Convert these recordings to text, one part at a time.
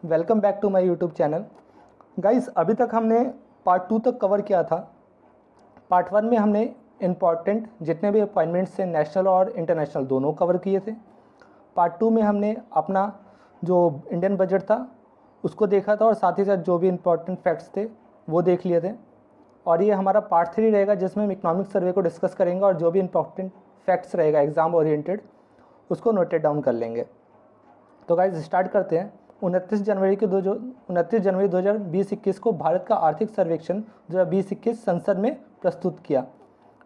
Welcome back to my YouTube channel. Guys, अभी तक हमने पार्ट 2 तक कवर किया था। पार्ट 1 में हमने इम्पॉर्टेंट जितने भी अपॉइंटमेंट्स थे नेशनल और इंटरनेशनल दोनों कवर किए थे। पार्ट 2 में हमने अपना जो इंडियन बजट था उसको देखा था और साथ ही साथ जो भी इम्पॉर्टेंट फैक्ट्स थे वो देख लिए थे। और ये हमारा पार्ट 3 रहेगा जिसमें हम इकोनॉमिक सर्वे को डिस्कस करेंगे और जो भी इम्पॉर्टेंट फैक्ट्स रहेगा एग्ज़ाम ओरिएंटेड उसको नोटेड डाउन कर लेंगे। तो गाइस स्टार्ट करते हैं। 29 जनवरी 2020-21 को भारत का आर्थिक सर्वेक्षण 2020-21 संसद में प्रस्तुत किया।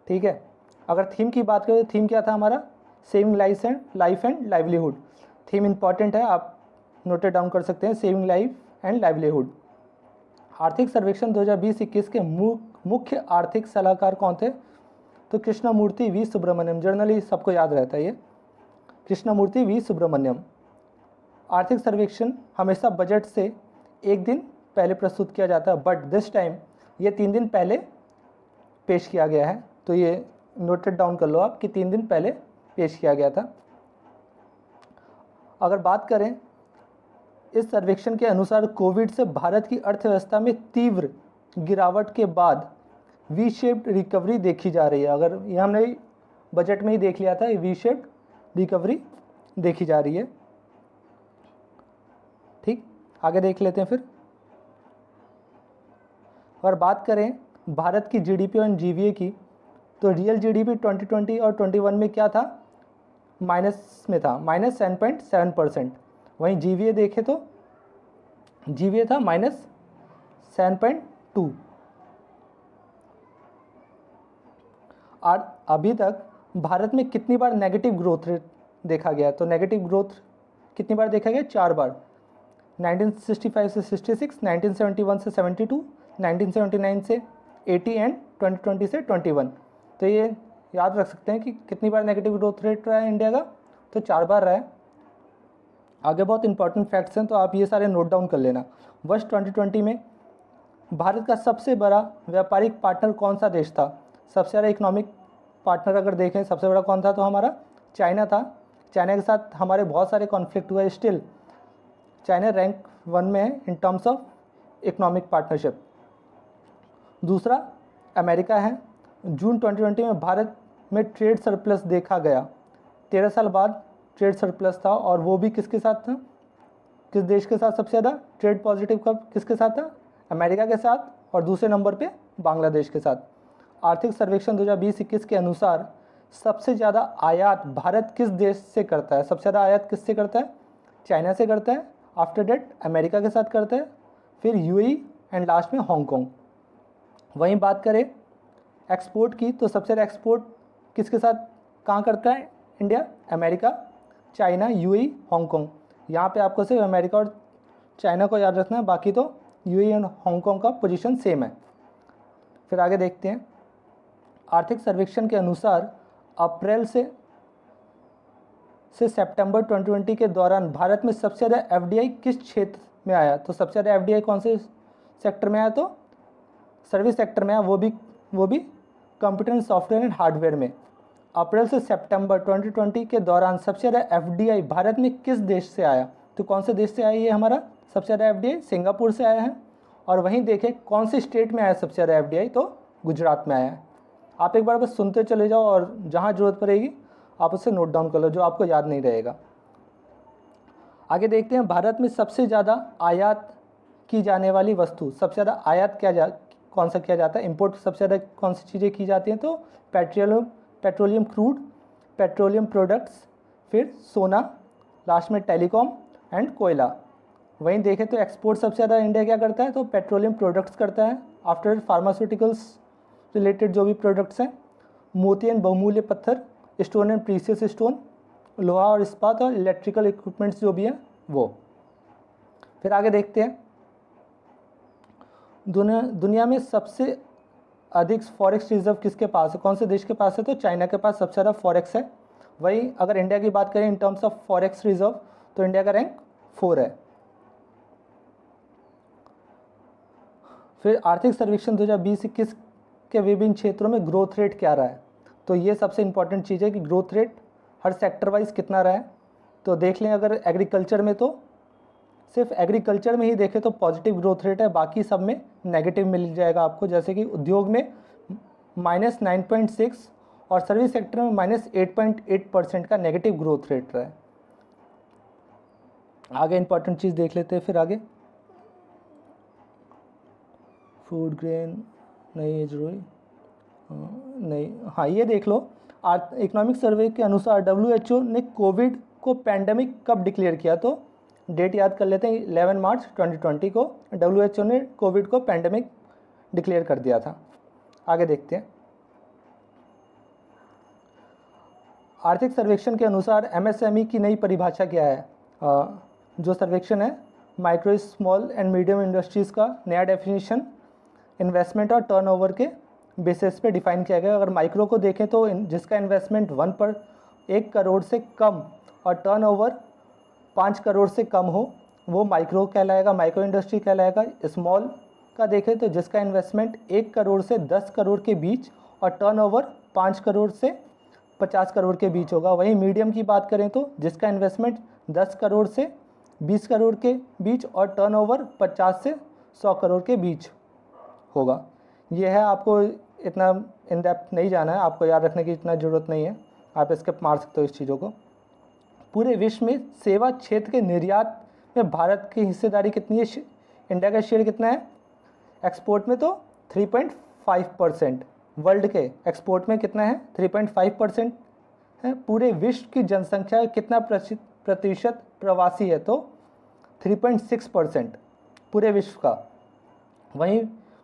ठीक है, अगर थीम की बात करें तो थीम क्या था हमारा? Saving life and livelihood. Theme important है, आप नोटेड डाउन कर सकते हैं, सेविंग लाइफ एंड लाइवलीहुड। आर्थिक सर्वेक्षण 2020-21 के मुख्य आर्थिक सलाहकार कौन थे? तो कृष्णमूर्ति वी सुब्रमण्यम। जनरली सबको याद रहता है ये, कृष्णमूर्ति वी सुब्रमण्यम। आर्थिक सर्वेक्षण हमेशा बजट से एक दिन पहले प्रस्तुत किया जाता है, बट दिस टाइम ये 3 दिन पहले पेश किया गया है। तो ये नोटेड डाउन कर लो आप कि 3 दिन पहले पेश किया गया था। अगर बात करें इस सर्वेक्षण के अनुसार कोविड से भारत की अर्थव्यवस्था में तीव्र गिरावट के बाद वी शेप्ड रिकवरी देखी जा रही है। अगर ये हमने बजट में ही देख लिया था, वी शेप्ड रिकवरी देखी जा रही है। ठीक, आगे देख लेते हैं। फिर अगर बात करें भारत की जीडीपी और जीवीए की, तो रियल जीडीपी 2020 और 21 में क्या था? माइनस में था, -7.7%। वहीं जीवीए देखें तो जीवीए था -7.2। और अभी तक भारत में कितनी बार नेगेटिव ग्रोथ रेट देखा गया? तो नेगेटिव ग्रोथ कितनी बार देखा गया? 4 बार। 1965 से 66, 1971 से 72, 1979 से 80 एंड 2020 से 21। तो ये याद रख सकते हैं कि कितनी बार नेगेटिव ग्रोथ रेट रहा है इंडिया का? तो 4 बार रहा है। आगे बहुत इंपॉर्टेंट फैक्ट्स हैं तो आप ये सारे नोट डाउन कर लेना। वर्ष 2020 में भारत का सबसे बड़ा व्यापारिक पार्टनर कौन सा देश था? सबसे ज़्यादा इकोनॉमिक पार्टनर अगर देखें सबसे बड़ा कौन था तो हमारा चाइना था। चाइना के साथ हमारे बहुत सारे कॉन्फ्लिक्ट हुए, स्टिल चाइना रैंक 1 में है in terms of economic partnership. दूसरा अमेरिका है। जून 2020 में भारत में ट्रेड सरप्लस देखा गया। 13 साल बाद ट्रेड सरप्लस था और वो भी किसके साथ था? किस देश के साथ सबसे ज़्यादा ट्रेड पॉजिटिव का किसके साथ था? अमेरिका के साथ, और दूसरे नंबर पे बांग्लादेश के साथ। आर्थिक सर्वेक्षण 2020-21 के अनुसार सबसे ज़्यादा आयात भारत किस देश से करता है? सबसे ज़्यादा आयात किससे करता है? चाइना से करता है। आफ्टर डेट अमेरिका के साथ करता है, फिर यूएई एंड लास्ट में हांगकांग। वहीं बात करें एक्सपोर्ट की तो सबसे ज़्यादा एक्सपोर्ट किसके साथ कहाँ करता है India? America, China, UAE, Hong Kong. यहाँ पे आपको सिर्फ अमेरिका और चाइना को याद रखना है, बाकी तो यूएई एंड हांगकांग का पोजीशन सेम है। फिर आगे देखते हैं। आर्थिक सर्वेक्षण के अनुसार अप्रैल से सितंबर 2020 के दौरान भारत में सबसे ज़्यादा एफडीआई किस क्षेत्र में आया? तो सबसे ज़्यादा एफडीआई कौन से सेक्टर में आया? तो सर्विस सेक्टर में आया, वो भी computer and software and hardware में। अप्रैल से सितंबर 2020 के दौरान सबसे ज़्यादा एफडीआई भारत में किस देश से आया? तो कौन से देश से आया ये हमारा सबसे ज़्यादा एफडीआई? सिंगापुर से आया है। और वहीं देखें कौन से स्टेट में आया सबसे ज़्यादा एफडीआई? तो गुजरात में आया है। आप एक बार बस सुनते चले जाओ और जहाँ ज़रूरत पड़ेगी आप उसे नोट डाउन कर लो जो आपको याद नहीं रहेगा। आगे देखते हैं। भारत में सबसे ज़्यादा आयात की जाने वाली वस्तु, सबसे ज़्यादा आयात कौन सा किया जाता है? इंपोर्ट सबसे ज़्यादा कौन सी चीज़ें की जाती हैं? तो पेट्रोलियम क्रूड, पेट्रोलियम प्रोडक्ट्स, फिर सोना, लास्ट में टेलीकॉम एंड कोयला। वहीं देखें तो एक्सपोर्ट सबसे ज़्यादा इंडिया क्या करता है? तो पेट्रोलियम प्रोडक्ट्स करता है। आफ्टर फार्मास्यूटिकल्स रिलेटेड जो भी प्रोडक्ट्स हैं, मोती एंड बहुमूल्य पत्थर, स्टोन एंड प्रीशियस स्टोन, लोहा और इस्पात, और इलेक्ट्रिकल इक्विपमेंट्स जो भी हैं वो। फिर आगे देखते हैं। दुनिया में सबसे अधिक फॉरेक्स रिजर्व किसके पास है? कौन से देश के पास है? तो चाइना के पास सबसे ज़्यादा फॉरेक्स है। वहीं अगर इंडिया की बात करें in terms of forex reserve तो इंडिया का रैंक 4 है। फिर आर्थिक सर्वेक्षण 2020-21 के विभिन्न क्षेत्रों में ग्रोथ रेट क्या रहा है? तो ये सबसे इंपॉर्टेंट चीज़ है कि ग्रोथ रेट हर सेक्टर वाइज कितना रहा है। तो देख लें, अगर एग्रीकल्चर में तो सिर्फ एग्रीकल्चर में ही देखें तो पॉजिटिव ग्रोथ रेट है, बाकी सब में नेगेटिव मिल जाएगा आपको। जैसे कि उद्योग में -9.6 और सर्विस सेक्टर में -8.8% का नेगेटिव ग्रोथ रेट रहा है। आगे इंपॉर्टेंट चीज़ देख लेते हैं फिर आगे। फूड ग्रेन नहीं जरूरी नहीं, हाँ ये देख लो। इकोनॉमिक सर्वे के अनुसार WHO ने कोविड को पैंडेमिक कब डिक्लेयर किया, तो डेट याद कर लेते हैं। 11 मार्च 2020 को WHO ने कोविड को पैंडेमिक डिक्लेयर कर दिया था। आगे देखते हैं। आर्थिक सर्वेक्षण के अनुसार MSME की नई परिभाषा क्या है? जो सर्वेक्षण है micro small and medium industries का नया डेफिनेशन इन्वेस्टमेंट और टर्नओवर के बेसिस पे डिफाइन किया गया। अगर माइक्रो को देखें तो जिसका इन्वेस्टमेंट 1 करोड़ से कम और टर्नओवर 5 करोड़ से कम हो वो माइक्रो कहलाएगा, माइक्रो इंडस्ट्री कहलाएगा। स्मॉल का देखें तो जिसका इन्वेस्टमेंट 1 करोड़ से 10 करोड़ के बीच और टर्नओवर 5 करोड़ से 50 करोड़ के बीच होगा। वहीं मीडियम की बात करें तो जिसका इन्वेस्टमेंट 10 करोड़ से 20 करोड़ के बीच और टर्नओवर 50 से 100 करोड़ के बीच होगा। ये है, आपको इतना इन डेप्थ नहीं जाना है, आपको याद रखने की इतना ज़रूरत नहीं है, आप स्किप मार सकते हो इस चीज़ों को। पूरे विश्व में सेवा क्षेत्र के निर्यात में भारत की हिस्सेदारी कितनी है? इंडिया का शेयर कितना है एक्सपोर्ट में? तो 3.5%। वर्ल्ड के एक्सपोर्ट में कितना है? 3.5% है। पूरे विश्व की जनसंख्या का कितना प्रतिशत प्रवासी है? तो 3.6% पूरे विश्व का। वहीं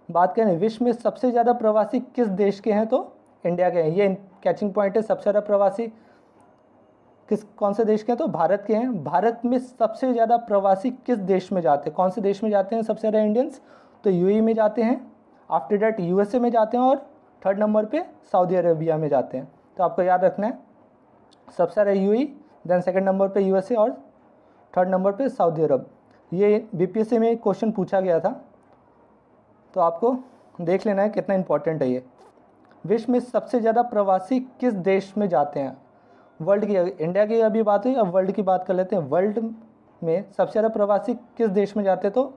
बात करें विश्व में सबसे ज़्यादा प्रवासी किस देश के हैं? तो इंडिया के हैं। ये कैचिंग पॉइंट है, सबसे ज़्यादा प्रवासी कौन से देश के हैं? तो भारत के हैं। भारत में सबसे ज़्यादा प्रवासी किस देश में जाते हैं? कौन से देश में जाते हैं सबसे ज़्यादा इंडियंस? तो UAE में जाते हैं, आफ्टर डेट USA में जाते हैं और 3rd नंबर पे सऊदी अरेबिया में जाते हैं। तो आपको याद रखना है सबसे ज़्यादा UAE, देन 2nd नंबर पे USA और 3rd नंबर पे सऊदी अरब। ये BPSC में क्वेश्चन पूछा गया था, तो आपको देख लेना है कितना इंपॉर्टेंट है ये। विश्व में सबसे ज़्यादा प्रवासी किस देश में जाते हैं? वर्ल्ड की, इंडिया की अभी बात हुई, अब वर्ल्ड की बात कर लेते हैं। वर्ल्ड में सबसे ज़्यादा प्रवासी किस देश में जाते हैं? तो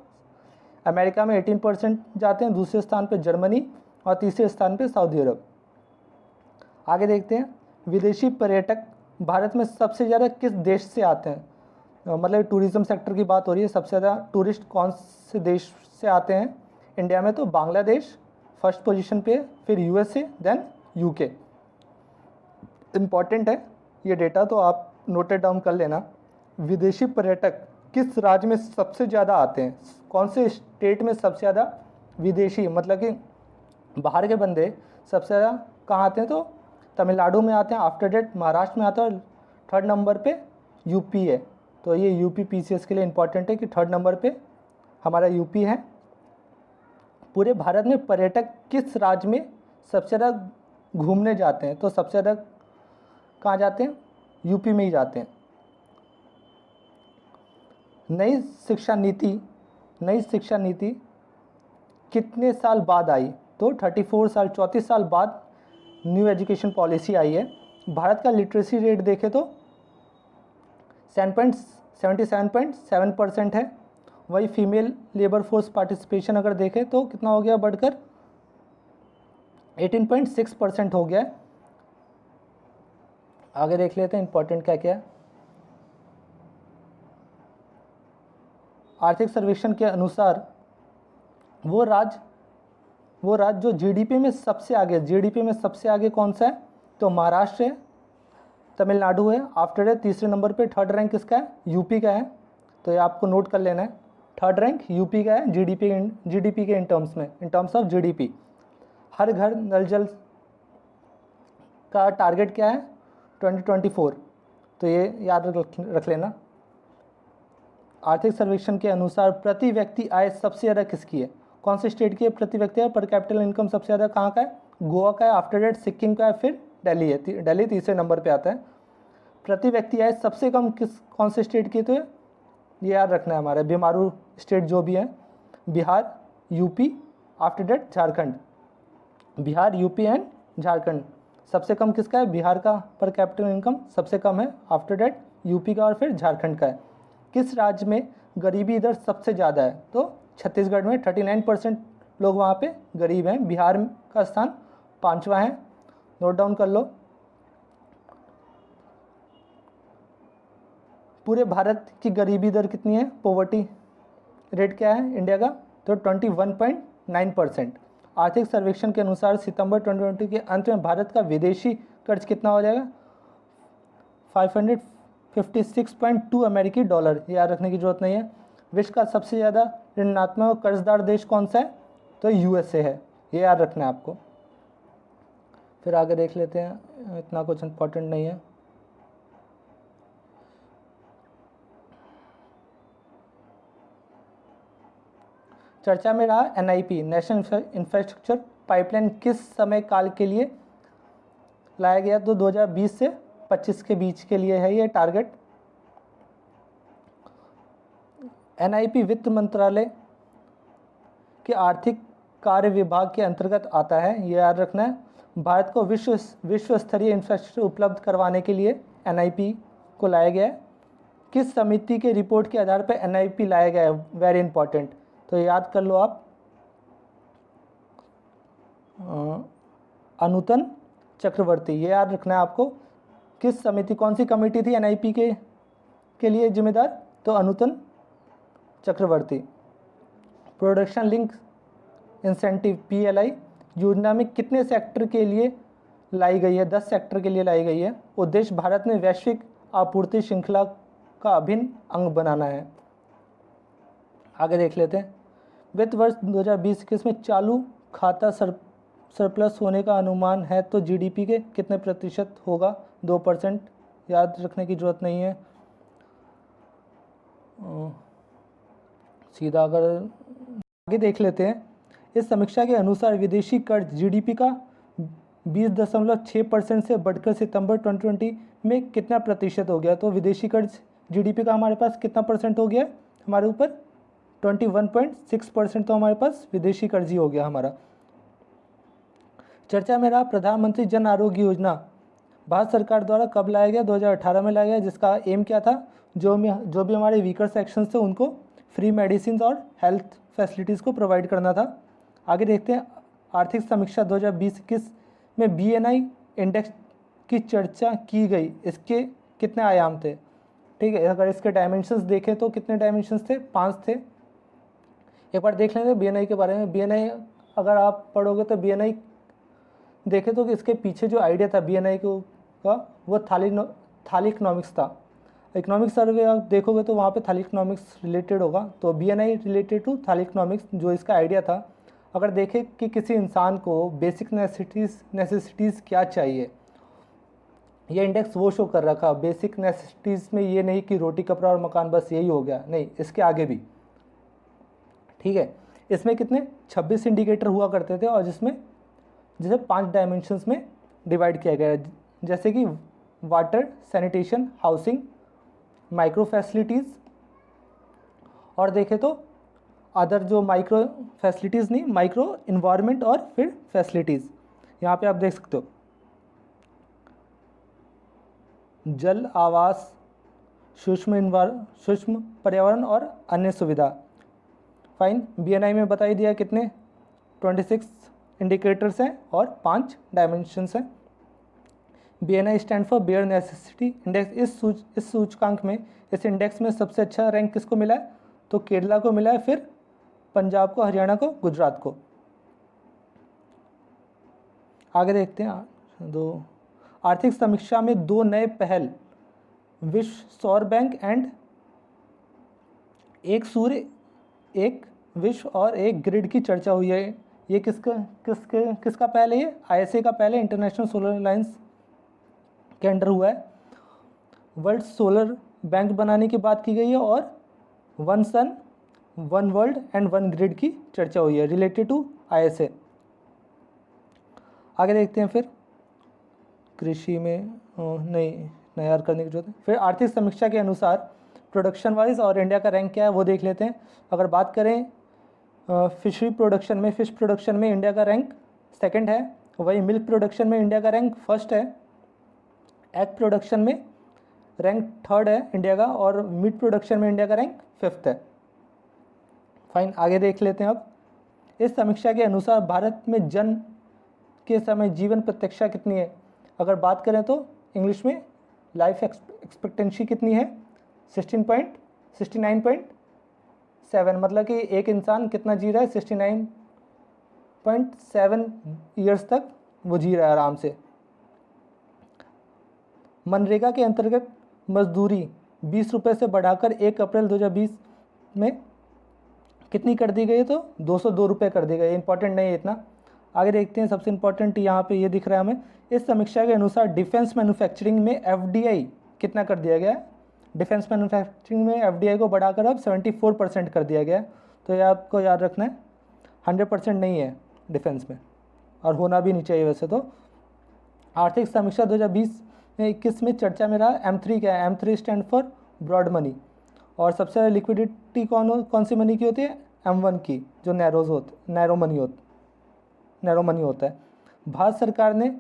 अमेरिका में 18% जाते हैं, दूसरे स्थान पे जर्मनी और तीसरे स्थान पे सऊदी अरब। आगे देखते हैं। विदेशी पर्यटक भारत में सबसे ज़्यादा किस देश से आते हैं? मतलब टूरिज़्म सेक्टर की बात हो रही है, सबसे ज़्यादा टूरिस्ट कौन से देश से आते हैं इंडिया में? तो बांग्लादेश फर्स्ट पोजीशन पे, फिर USA, देन UK। इम्पॉर्टेंट है ये डेटा, तो आप नोटेड डाउन कर लेना। विदेशी पर्यटक किस राज्य में सबसे ज़्यादा आते हैं? कौन से स्टेट में सबसे ज़्यादा विदेशी, मतलब कि बाहर के बंदे सबसे ज़्यादा कहाँ आते हैं? तो तमिलनाडु में आते हैं, आफ्टर डेट महाराष्ट्र में आते हैं और 3rd नंबर पे UP है। तो ये UP PCS के लिए इम्पॉर्टेंट है कि 3rd नंबर पे हमारा UP है। पूरे भारत में पर्यटक किस राज्य में सबसे ज़्यादा घूमने जाते हैं? तो सबसे ज़्यादा कहाँ जाते हैं? UP में ही जाते हैं। नई शिक्षा नीति कितने साल बाद आई? तो 34 साल बाद न्यू एजुकेशन पॉलिसी आई है। भारत का लिटरेसी रेट देखें तो 77.7% है। वही फीमेल लेबर फोर्स पार्टिसिपेशन अगर देखें तो कितना हो गया बढ़कर 18.6% हो गया है। आगे देख लेते हैं इंपॉर्टेंट क्या क्या है। आर्थिक सर्वेक्षण के अनुसार वो राज्य जो GDP में सबसे आगे, GDP में सबसे आगे कौन सा है? तो महाराष्ट्र है, तमिलनाडु है, आफ्टर है तीसरे नंबर पे। 3rd रैंक किसका है? UP का है। तो ये आपको नोट कर लेना है, 3rd रैंक UP का है GDP के इन टर्म्स ऑफ GDP। हर घर नल जल का टारगेट क्या है? 2024। तो ये याद रख लेना। आर्थिक सर्वेक्षण के अनुसार प्रति व्यक्ति आय सबसे ज़्यादा किसकी है? कौन से स्टेट की है प्रति व्यक्ति आय? पर कैपिटल इनकम सबसे ज़्यादा कहाँ का है? गोवा का है, आफ्टर डेट सिक्किम का है, फिर दिल्ली है। दिल्ली तीसरे नंबर पे आता है। प्रति व्यक्ति आय सबसे कम कौन से स्टेट की? तो ये याद रखना है हमारा बीमारू स्टेट जो भी है, Bihar, UP, after that Jharkhand. Bihar, UP and Jharkhand. सबसे कम किसका है? बिहार का पर कैपिटल इनकम सबसे कम है, आफ्टर डेट UP का और फिर झारखंड का है। किस राज्य में गरीबी इधर सबसे ज़्यादा है, तो छत्तीसगढ़ में 39% लोग वहाँ पे गरीब हैं। बिहार का स्थान 5वां है, नोट डाउन कर लो। पूरे भारत की गरीबी दर कितनी है, पॉवर्टी रेट क्या है इंडिया का, तो 21.9%। आर्थिक सर्वेक्षण के अनुसार सितंबर 2020 के अंत में भारत का विदेशी कर्ज कितना हो जाएगा, 556.2 अमेरिकी डॉलर, याद रखने की जरूरत नहीं है। विश्व का सबसे ज़्यादा ऋणात्मक कर्जदार देश कौन सा है, तो यूएसए है, ये याद रखना है आपको। फिर आगे देख लेते हैं, इतना कुछ इंपॉर्टेंट नहीं है। चर्चा में रहा एनआईपी, नेशनल इंफ्रास्ट्रक्चर पाइपलाइन किस समय काल के लिए लाया गया, तो 2020 से 25 के बीच के लिए है ये टारगेट। एनआईपी वित्त मंत्रालय के आर्थिक कार्य विभाग के अंतर्गत आता है, ये याद रखना है। भारत को विश्व स्तरीय इंफ्रास्ट्रक्चर उपलब्ध करवाने के लिए एनआईपी को लाया गया है। किस समिति के रिपोर्ट के आधार पर एनआईपी लाया गया है, वेरी इंपॉर्टेंट, तो याद कर लो आप, अनुतन चक्रवर्ती, ये याद रखना है आपको। किस समिति, कौन सी कमेटी थी एनआईपी के लिए जिम्मेदार, तो अनुतन चक्रवर्ती। प्रोडक्शन लिंक इंसेंटिव पीएलआई योजना में कितने सेक्टर के लिए लाई गई है, 10 सेक्टर के लिए लाई गई है। उद्देश्य भारत में वैश्विक आपूर्ति श्रृंखला का अभिन्न अंग बनाना है। आगे देख लेते हैं। वित्त वर्ष 2020-21 में चालू खाता सरप्लस होने का अनुमान है, तो जीडीपी के कितने प्रतिशत होगा, 2%, याद रखने की जरूरत नहीं है। सीधा अगर आगे देख लेते हैं, इस समीक्षा के अनुसार विदेशी कर्ज जीडीपी का 20.6% से बढ़कर सितंबर 2020 में कितना प्रतिशत हो गया, तो विदेशी कर्ज जीडीपी का हमारे पास कितना परसेंट हो गया हमारे ऊपर, 21.6%, तो हमारे पास विदेशी कर्ज ही हो गया हमारा। चर्चा में रहा प्रधानमंत्री जन आरोग्य योजना भारत सरकार द्वारा कब लाया गया, 2018 में लाया गया, जिसका एम क्या था, जो भी हमारे वीकर सेक्शन थे उनको फ्री मेडिसिन और हेल्थ फैसिलिटीज़ को प्रोवाइड करना था। आगे देखते हैं, आर्थिक समीक्षा 2020-21 में बीएनआई इंडेक्स की चर्चा की गई, इसके कितने आयाम थे, ठीक है। अगर इसके डायमेंशंस देखें तो कितने डायमेंशंस थे, 5 थे। एक बार देख लेंगे बीएनआई के बारे में। बीएनआई अगर आप पढ़ोगे तो बीएनआई देखें तो इसके पीछे जो आइडिया था बीएनआई का, वो थाली इकोनॉमिक्स था। इकोनॉमिक सर्वे आप देखोगे तो वहाँ पे थाली इकोनॉमिक्स रिलेटेड होगा, तो बीएनआई रिलेटेड टू थाली इकोनॉमिक्स जो इसका आइडिया था। अगर देखें कि किसी इंसान को बेसिक नेसेसिटीज़ क्या चाहिए, ये इंडेक्स वो शो कर रखा। बेसिक नेसेसिटीज़ में ये नहीं कि रोटी कपड़ा और मकान बस यही हो गया, नहीं, इसके आगे भी, ठीक है। इसमें कितने 26 इंडिकेटर हुआ करते थे, और जिसे 5 डायमेंशंस में डिवाइड किया गया है, जैसे कि water, sanitation, housing, micro facilities, और देखें तो अदर जो माइक्रो फैसिलिटीज़ नहीं, माइक्रो इन्वायरमेंट और फिर फैसिलिटीज़। यहाँ पे आप देख सकते हो जल, आवास, सूक्ष्म पर्यावरण और अन्य सुविधा। फाइन, बीएनआई में बता ही दिया कितने 26 इंडिकेटर्स हैं और 5 डायमेंशंस हैं। BNI stand for bare necessity index. इस सूचकांक में, इस इंडेक्स में सबसे अच्छा रैंक किसको मिला है, तो केरला को मिला है, फिर पंजाब को, हरियाणा को, गुजरात को। आगे देखते हैं। आर्थिक समीक्षा में 2 नए पहल, विश्व सौर बैंक एंड एक विश्व और एक ग्रिड की चर्चा हुई है। ये किसका पहल है, ये आईएसए का पहल है, इंटरनेशनल सोलर अलायंस के अंडर हुआ है। वर्ल्ड सोलर बैंक बनाने की बात की गई है, और 1 सन 1 वर्ल्ड एंड 1 ग्रिड की चर्चा हुई है रिलेटेड टू आईएसए। आगे देखते हैं। फिर कृषि में नहीं यार करने की जरूरत है। फिर आर्थिक समीक्षा के अनुसार प्रोडक्शन वाइज और इंडिया का रैंक क्या है वो देख लेते हैं। अगर बात करें फिश प्रोडक्शन में इंडिया का रैंक 2nd है, वही मिल्क प्रोडक्शन में इंडिया का रैंक 1st है, एग प्रोडक्शन में रैंक 3rd है इंडिया का, और मीट प्रोडक्शन में इंडिया का रैंक 5th है। फाइन, आगे देख लेते हैं अब। इस समीक्षा के अनुसार भारत में जन्म के समय जीवन प्रत्याशा कितनी है? अगर बात करें तो इंग्लिश में लाइफ एक्सपेक्टेंसी कितनी है? 69.7, मतलब कि एक इंसान कितना जी रहा है? 69.7 ईयर्स तक वो जी रहा है आराम से। मनरेगा के अंतर्गत मजदूरी 20 रुपये से बढ़ाकर 1 अप्रैल 2020 में कितनी कर दी गई है? तो 202 रुपये कर दी गई है। इंपॉर्टेंट नहीं है इतना। आगे देखते हैं, सबसे इंपॉर्टेंट यहाँ पे ये दिख रहा है हमें। इस समीक्षा के अनुसार डिफेंस मैन्युफैक्चरिंग में एफडीआई कितना कर दिया गया है? डिफेंस मैन्युफैक्चरिंग में एफडीआई को बढ़ाकर अब 74% कर दिया गया है। तो ये आपको याद रखना है, 100% नहीं है डिफेंस में, और होना भी नहीं चाहिए वैसे तो। आर्थिक समीक्षा 2020-21 में चर्चा में रहा M3 क्या है? M3 stand for broad money. और सबसे ज़्यादा लिक्विडिटी कौन सी मनी की होती है? M1 की, जो नैरो मनी होता है। भारत सरकार ने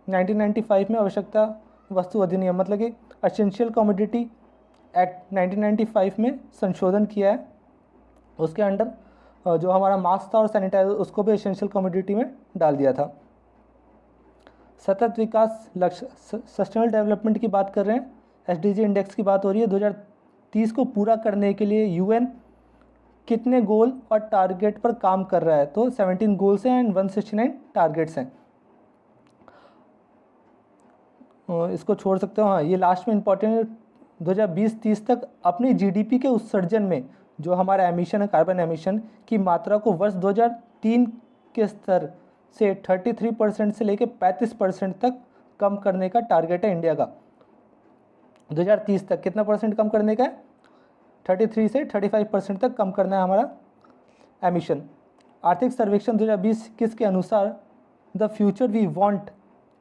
1995 में आवश्यकता वस्तु अधिनियम, मतलब कि एसेंशियल कमोडिटी एक्ट 1995 में संशोधन किया है। उसके अंडर जो हमारा मास्क था और सैनिटाइजर, उसको भी एसेंशियल कमोडिटी में डाल दिया था। सतत विकास लक्ष्य, सस्टेनेबल डेवलपमेंट की बात कर रहे हैं, SDG इंडेक्स की बात हो रही है। 2030 को पूरा करने के लिए UN कितने गोल और टारगेट पर काम कर रहा है? तो 17 गोल्स हैं एंड 169 टारगेट्स हैं। इसको छोड़ सकते हो। हाँ, ये लास्ट में इंपॉर्टेंट है। 2020-30 तक अपनी GDP के उत्सर्जन में जो हमारा एमिशन है, कार्बन एमिशन की मात्रा को वर्ष 2003 के स्तर से 33% से लेकर 35% तक कम करने का टारगेट है इंडिया का। 2030 तक कितना परसेंट कम करने का है? 33 से 35% तक कम करना है हमारा एमिशन। आर्थिक सर्वेक्षण 2020-21 के अनुसार द फ्यूचर वी वांट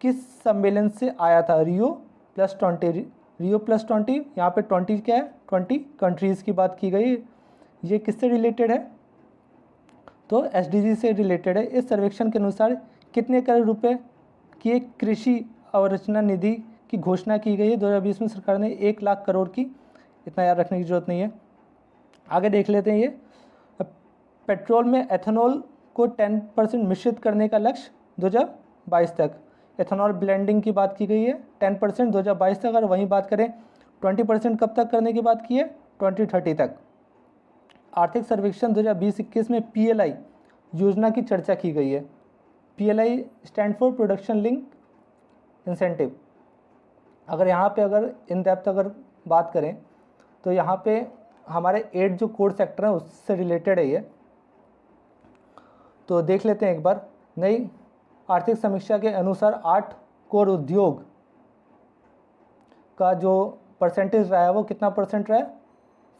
किस सम्मेलन से आया था? Rio+20। यहाँ पे 20 क्या है? 20 कंट्रीज़ की बात की गई। ये किससे रिलेटेड है? तो SDG से रिलेटेड है। इस सर्वेक्षण के अनुसार कितने करोड़ रुपए की एक कृषि अवरचना निधि की घोषणा की गई है? 2020 में सरकार ने 1 लाख करोड़ की। इतना याद रखने की जरूरत नहीं है। आगे देख लेते हैं। ये पेट्रोल में एथेनॉल को 10% मिश्रित करने का लक्ष्य 2022 तक। एथेनॉल ब्लेंडिंग की बात की गई है 10% 2022 तक। और वहीं बात करें 20% कब तक करने की बात की है? 2030 तक। आर्थिक सर्वेक्षण 2020-21 में PLI योजना की चर्चा की गई है। PLI stand for production link incentive. अगर यहाँ पे इन डेप्थ बात करें तो यहाँ पे हमारे 8 जो कोर सेक्टर हैं उससे रिलेटेड है ये। तो देख लेते हैं एक बार। नई आर्थिक समीक्षा के अनुसार 8 कोर उद्योग का जो परसेंटेज रहा है वो कितना परसेंट रहा है?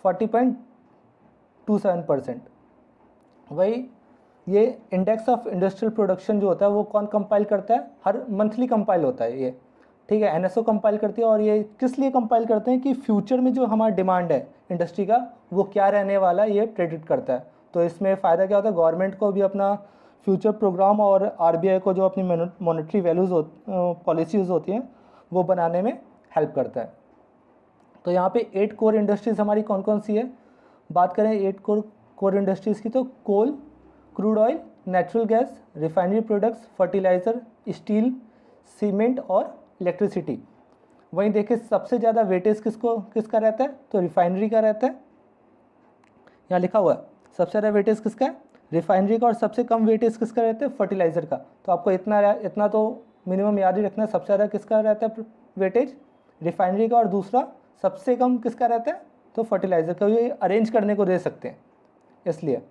40.27%। वही ये इंडेक्स ऑफ इंडस्ट्रियल प्रोडक्शन जो होता है वो कौन कंपाइल करता है? हर मंथली कंपाइल होता है ये, ठीक है। NSO कंपाइल करती है। और ये किस लिए कंपाइल करते हैं? कि फ्यूचर में जो हमारा डिमांड है इंडस्ट्री का वो क्या रहने वाला है ये प्रेडिक्ट करता है। तो इसमें फ़ायदा क्या होता है? गवर्नमेंट को भी अपना फ्यूचर प्रोग्राम और RBI को जो अपनी मॉनेटरी वैल्यूज़ पॉलिसीज़ होती हैं वो बनाने में हेल्प करता है। तो यहाँ पे 8 कोर इंडस्ट्रीज़ हमारी कौन कौन सी है? बात करें 8 कोर इंडस्ट्रीज़ की, तो coal, crude oil, natural gas, refinery products, fertilizer, steel, cement और इलेक्ट्रिसिटी। वहीं देखिए सबसे ज़्यादा वेटेज किसका रहता है? तो रिफाइनरी का रहता है। यहाँ लिखा हुआ है सबसे ज़्यादा वेटेज किसका है? रिफाइनरी का। और सबसे कम वेटेज किसका रहता है? फर्टिलाइज़र का। तो आपको इतना तो मिनिमम याद ही रखना है। सबसे ज़्यादा किसका रहता है वेटेज? रिफाइनरी का। और दूसरा सबसे कम किसका रहता है? तो फर्टिलाइज़र का। ये अरेंज करने को दे सकते हैं, इसलिए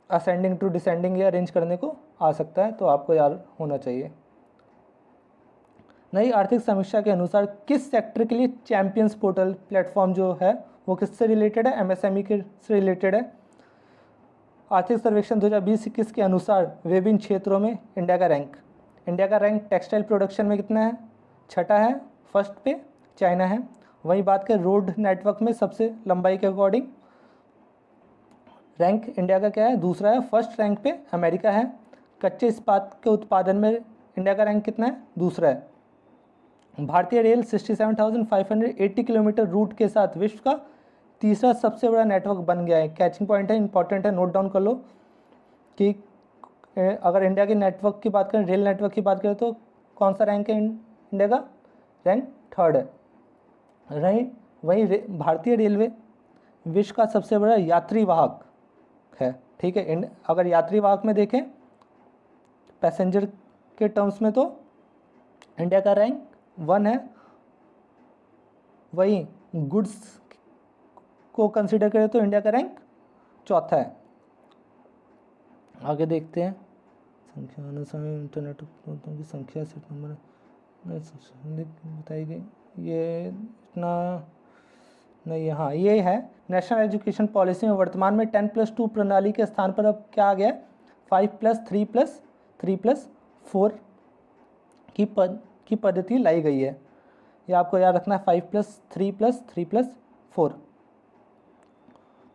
असेंडिंग टू डिसेंडिंग ये अरेंज करने को आ सकता है, तो आपको याद होना चाहिए। नई आर्थिक समीक्षा के अनुसार किस सेक्टर के लिए चैंपियंस पोर्टल प्लेटफॉर्म जो है वो किससे रिलेटेड है? MSME के से रिलेटेड है। आर्थिक सर्वेक्षण 2020-21 के अनुसार विभिन्न क्षेत्रों में इंडिया का रैंक टेक्सटाइल प्रोडक्शन में कितना है? 6ठा है। फर्स्ट पे चाइना है। वहीं बात करें रोड नेटवर्क में सबसे लंबाई के अकॉर्डिंग रैंक इंडिया का क्या है? दूसरा है। फर्स्ट रैंक पे अमेरिका है। कच्चे इस्पात के उत्पादन में इंडिया का रैंक कितना है? दूसरा है। भारतीय रेल 67,580 किलोमीटर रूट के साथ विश्व का तीसरा सबसे बड़ा नेटवर्क बन गया है। कैचिंग पॉइंट है, इंपॉर्टेंट है, नोट डाउन कर लो कि अगर इंडिया के नेटवर्क की बात करें, रेल नेटवर्क की बात करें, तो कौन सा रैंक है इंडिया का? रैंक 3rd है। वहीं भारतीय रेलवे विश्व का सबसे बड़ा यात्री वाहक है। ठीक है, अगर यात्री वाहक में देखें पैसेंजर के टर्म्स में, तो इंडिया का रैंक 1 है। वहीं गुड्स को कंसीडर करें तो इंडिया का रैंक 4था है। आगे देखते हैं, संख्या अनुसार इंटरनेट उपभोक्ताओं की संख्या से नंबर बताई गई, ये इतना नहीं। हाँ, ये है नेशनल एजुकेशन पॉलिसी में वर्तमान में 10+2 प्रणाली के स्थान पर अब क्या आ गया है? 5+3+3+4 की पद्धति लाई गई है। ये आपको याद रखना है, 5+3+3+4।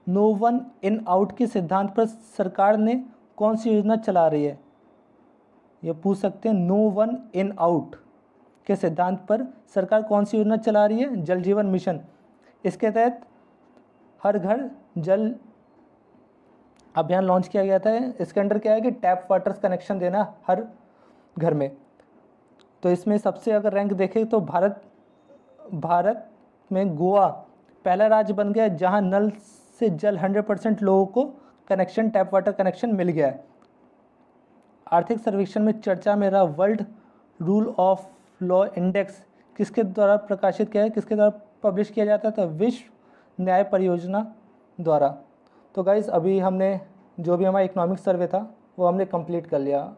नो वन इन आउट के सिद्धांत पर सरकार ने कौन सी योजना चला रही है? ये पूछ सकते हैं, नो वन इन आउट के सिद्धांत पर सरकार कौन सी योजना चला रही है? जल जीवन मिशन। इसके तहत हर घर जल अभियान लॉन्च किया गया था। इसके अंडर क्या है कि टैप वाटर कनेक्शन देना हर घर में। तो इसमें सबसे अगर रैंक देखें तो भारत में गोवा पहला राज्य बन गया जहां नल से जल 100% लोगों को कनेक्शन, टैप वाटर कनेक्शन मिल गया है। आर्थिक सर्वेक्षण में चर्चा में रहा world rule of law index किसके द्वारा प्रकाशित किया है, किसके द्वारा पब्लिश किया जाता था? विश्व न्याय परियोजना द्वारा। तो गाइज़, अभी हमने जो भी हमारा इकोनॉमिक सर्वे था वो हमने कंप्लीट कर लिया।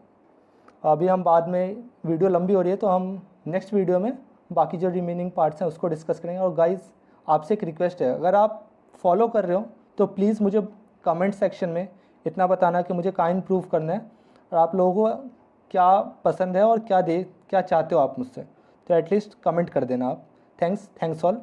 अभी हम बाद में, वीडियो लंबी हो रही है तो हम नेक्स्ट वीडियो में बाकी जो रिमेनिंग पार्ट्स हैं उसको डिस्कस करेंगे। और गाइज़, आपसे एक रिक्वेस्ट है, अगर आप फॉलो कर रहे हो तो प्लीज़ मुझे कमेंट सेक्शन में इतना बताना कि मुझे कहाँ इम्प्रूव करना है और आप लोगों को क्या पसंद है और क्या चाहते हो आप मुझसे, तो एटलीस्ट कमेंट कर देना आप। Thanks all.